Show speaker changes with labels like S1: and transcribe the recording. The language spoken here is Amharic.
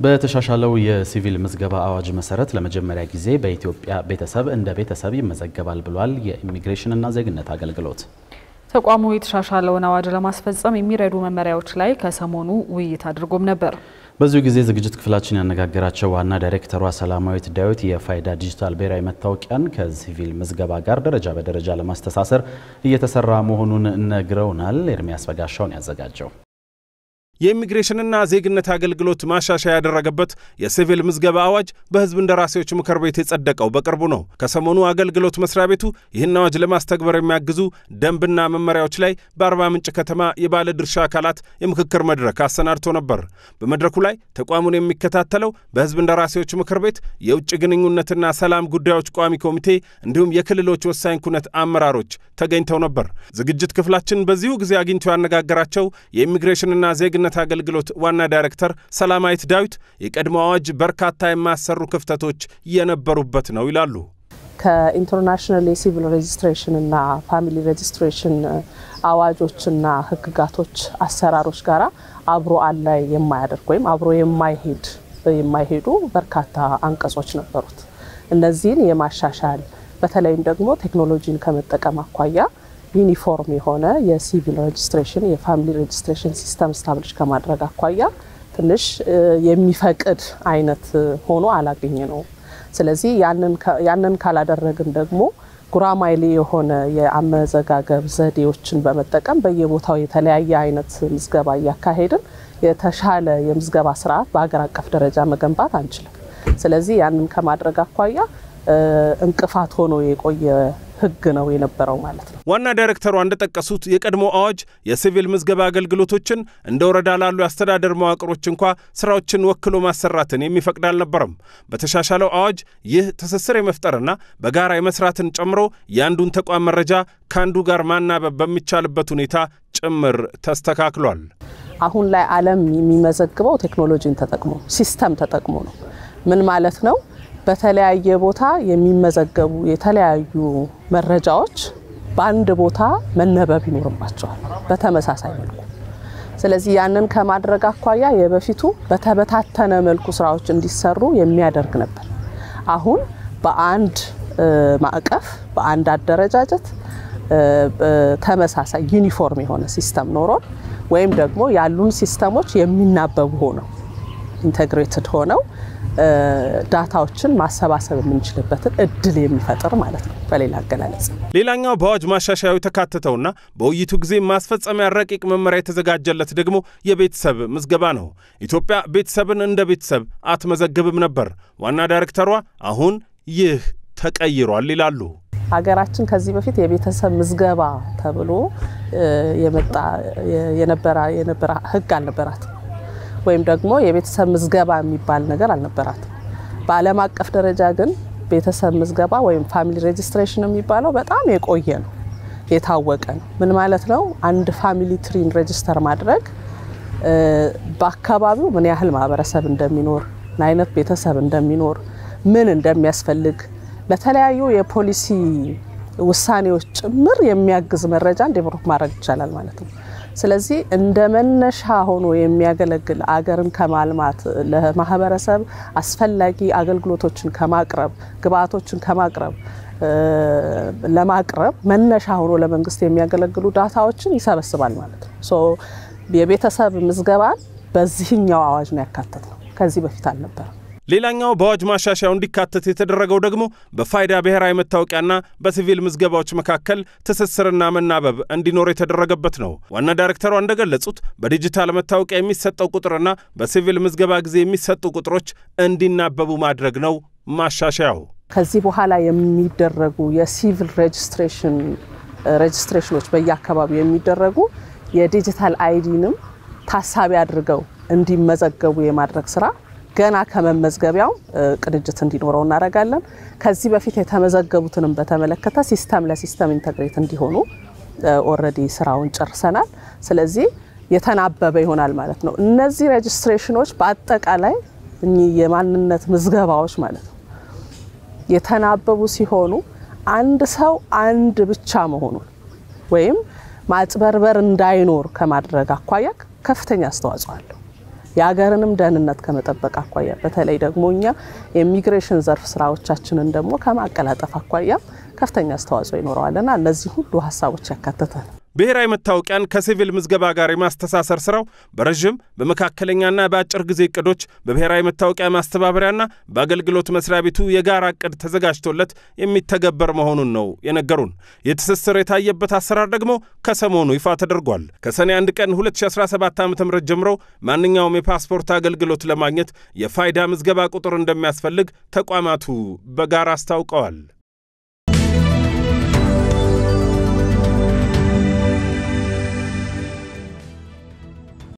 S1: በተሻሻለው የሲቪል ምዝገባ አዋጅ መሰረት ለመጀመሪያ ጊዜ በኢትዮጵያ ቤተሰብ እንደ ቤተሰብ ይመዘገባል ብሏል የኢሚግሬሽን እና ዜግነት አገልግሎት።
S2: ተቋሙ የተሻሻለውን አዋጅ ለማስፈጸም የሚረዱ መመሪያዎች ላይ ከሰሞኑ ውይይት አድርጎም ነበር።
S1: በዚሁ ጊዜ ዝግጅት ክፍላችን ያነጋገራቸው ዋና ዳይሬክተሯ ሰላማዊት ዳዊት የፋይዳ ዲጂታል ብሔራዊ መታወቂያን ከሲቪል ምዝገባ ጋር ደረጃ በደረጃ ለማስተሳሰር እየተሰራ መሆኑን ነግረውናል። ኤርሚያስ በጋሻውን ያዘጋጀው
S3: የኢሚግሬሽንና ዜግነት አገልግሎት ማሻሻያ ያደረገበት የሲቪል ምዝገባ አዋጅ በህዝብ እንደራሴዎች ምክር ቤት የጸደቀው በቅርቡ ነው። ከሰሞኑ አገልግሎት መስሪያ ቤቱ ይህን አዋጅ ለማስተግበር የሚያግዙ ደንብና መመሪያዎች ላይ በአርባ ምንጭ ከተማ የባለ ድርሻ አካላት የምክክር መድረክ አሰናድቶ ነበር። በመድረኩ ላይ ተቋሙን የሚከታተለው በህዝብ እንደራሴዎች ምክር ቤት የውጭ ግንኙነትና ሰላም ጉዳዮች ቋሚ ኮሚቴ እንዲሁም የክልሎች ወሳኝ ኩነት አመራሮች ተገኝተው ነበር። ዝግጅት ክፍላችን በዚሁ ጊዜ አግኝቶ ያነጋገራቸው የኢሚግሬሽንና ዜግነት አገልግሎት ዋና ዳይሬክተር ሰላማዊት ዳዊት የቀድሞ አዋጅ በርካታ የማያሰሩ ክፍተቶች የነበሩበት ነው ይላሉ።
S4: ከኢንተርናሽናል የሲቪል ሬጅስትሬሽን እና ፋሚሊ ሬጅስትሬሽን አዋጆችና ህግጋቶች አሰራሮች ጋራ አብሮ አላይ የማያደርግ ወይም አብሮ የማይሄዱ በርካታ አንቀጾች ነበሩት። እነዚህን የማሻሻል በተለይም ደግሞ ቴክኖሎጂን ከመጠቀም አኳያ ዩኒፎርም የሆነ የሲቪል ሬጅስትሬሽን የፋሚሊ ሬጅስትሬሽን ሲስተም ስታብሊሽ ከማድረግ አኳያ ትንሽ የሚፈቅድ አይነት ሆኖ አላገኘ ነው። ስለዚህ ያንን ካላደረግን ደግሞ ጉራማይሌ የሆነ የአመዘጋገብ ዘዴዎችን በመጠቀም በየቦታው የተለያየ አይነት ምዝገባ ያካሄድን የተሻለ የምዝገባ ስርዓት በአገር አቀፍ ደረጃ መገንባት አንችልም። ስለዚህ ያንን ከማድረግ አኳያ እንቅፋት ሆኖ የቆየ ህግ ነው የነበረው ማለት ነው።
S3: ዋና ዳይሬክተሩ እንደጠቀሱት የቀድሞ አዋጅ የሲቪል ምዝገባ አገልግሎቶችን እንደ ወረዳ ላሉ አስተዳደር መዋቅሮች እንኳን ስራዎችን ወክሎ ማሰራትን የሚፈቅድ አልነበረም። በተሻሻለው አዋጅ ይህ ትስስር የመፍጠርና በጋራ የመስራትን ጨምሮ ያንዱን ተቋም መረጃ ካንዱ ጋር ማናበብ በሚቻልበት ሁኔታ ጭምር ተስተካክሏል።
S4: አሁን ላይ ዓለም የሚመዘግበው ቴክኖሎጂን ተጠቅሞ ሲስተም ተጠቅሞ ነው። ምን ማለት ነው? በተለያየ ቦታ የሚመዘገቡ የተለያዩ መረጃዎች በአንድ ቦታ መነበብ ይኖርባቸዋል በተመሳሳይ መልኩ። ስለዚህ ያንን ከማድረግ አኳያ የበፊቱ በተበታተነ መልኩ ስራዎች እንዲሰሩ የሚያደርግ ነበር። አሁን በአንድ ማዕቀፍ በአንድ አደረጃጀት ተመሳሳይ ዩኒፎርም የሆነ ሲስተም ኖሮን ወይም ደግሞ ያሉን ሲስተሞች የሚናበቡ ሆነው ኢንተግሬትድ ሆነው ዳታዎችን ማሰባሰብ የምንችልበትን እድል የሚፈጥር ማለት ነው በሌላ አገላለጽ።
S3: ሌላኛው በአዋጅ ማሻሻያው ተካተተውና በውይይቱ ጊዜ ማስፈጸሚያ ረቂቅ መመሪያ የተዘጋጀለት ደግሞ የቤተሰብ ምዝገባ ነው። ኢትዮጵያ ቤተሰብን እንደ ቤተሰብ አትመዘግብም ነበር። ዋና ዳይሬክተሯ አሁን ይህ ተቀይሯል ይላሉ።
S4: ሀገራችን ከዚህ በፊት የቤተሰብ ምዝገባ ተብሎ የነበረ ህግ አልነበራት ወይም ደግሞ የቤተሰብ ምዝገባ የሚባል ነገር አልነበራት። በዓለም አቀፍ ደረጃ ግን ቤተሰብ ምዝገባ ወይም ፋሚሊ ሬጅስትሬሽን የሚባለው በጣም የቆየ ነው፣ የታወቀ ነው። ምን ማለት ነው? አንድ ፋሚሊ ትሪን ሬጅስተር ማድረግ በአካባቢው ምን ያህል ማህበረሰብ እንደሚኖር፣ ምን አይነት ቤተሰብ እንደሚኖር፣ ምን እንደሚያስፈልግ ለተለያዩ የፖሊሲ ውሳኔዎች ጭምር የሚያግዝ መረጃ ዴቨሎፕ ማድረግ ይቻላል ማለት ነው። ስለዚህ እንደ መነሻ ሆኖ የሚያገለግል አገርን ከማልማት ለማህበረሰብ አስፈላጊ አገልግሎቶችን ከማቅረብ ግብአቶችን ከማቅረብ ለማቅረብ መነሻ ሆኖ ለመንግስት የሚያገለግሉ ዳታዎችን ይሰበስባል ማለት ነው። የቤተሰብ ምዝገባን በዚህኛው አዋጅ ነው ያካተተው፣ ከዚህ በፊት አልነበረም።
S3: ሌላኛው በአዋጅ ማሻሻያው እንዲካተት የተደረገው ደግሞ በፋይዳ ብሔራዊ መታወቂያና በሲቪል ምዝገባዎች መካከል ትስስርና መናበብ እንዲኖር የተደረገበት ነው። ዋና ዳይሬክተሯ እንደገለጹት በዲጂታል መታወቂያ የሚሰጠው ቁጥርና በሲቪል ምዝገባ ጊዜ የሚሰጡ ቁጥሮች እንዲናበቡ ማድረግ ነው ማሻሻያው።
S4: ከዚህ በኋላ የሚደረጉ የሲቪል ሬጅስትሬሽኖች በየአካባቢው የሚደረጉ የዲጂታል አይዲንም ታሳቢ አድርገው እንዲመዘገቡ የማድረግ ስራ ገና ከመመዝገቢያው ቅንጅት እንዲኖረው እናደርጋለን። ከዚህ በፊት የተመዘገቡትንም በተመለከተ ሲስተም ለሲስተም ኢንተግሬት እንዲሆኑ ኦሬዲ ስራውን ጨርሰናል። ስለዚህ የተናበበ ይሆናል ማለት ነው። እነዚህ ሬጅስትሬሽኖች በአጠቃላይ የማንነት ምዝገባዎች ማለት ነው የተናበቡ ሲሆኑ አንድ ሰው አንድ ብቻ መሆኑን ወይም ማጭበርበር እንዳይኖር ከማድረግ አኳያ ከፍተኛ አስተዋጽኦ አለው። የሀገርንም ደህንነት ከመጠበቅ አኳያ በተለይ ደግሞ እኛ የኢሚግሬሽን ዘርፍ ስራዎቻችንን ደግሞ ከማቀላጠፍ አኳያ ከፍተኛ አስተዋጽኦ ይኖረዋልና እነዚህ ሁሉ ሐሳቦች ያካተተ ነው።
S3: ብሔራዊ መታወቂያን ከሲቪል ምዝገባ ጋር የማስተሳሰር ስራው በረጅም በመካከለኛና በአጭር ጊዜ እቅዶች በብሔራዊ መታወቂያ ማስተባበሪያና በአገልግሎት መስሪያ ቤቱ የጋራ እቅድ ተዘጋጅቶለት የሚተገበር መሆኑን ነው የነገሩን። የትስስር የታየበት አሰራር ደግሞ ከሰሞኑ ይፋ ተደርጓል። ከሰኔ 1 ቀን 2017 ዓ.ም ጀምሮ ማንኛውም የፓስፖርት አገልግሎት ለማግኘት የፋይዳ ምዝገባ ቁጥር እንደሚያስፈልግ ተቋማቱ በጋራ አስታውቀዋል።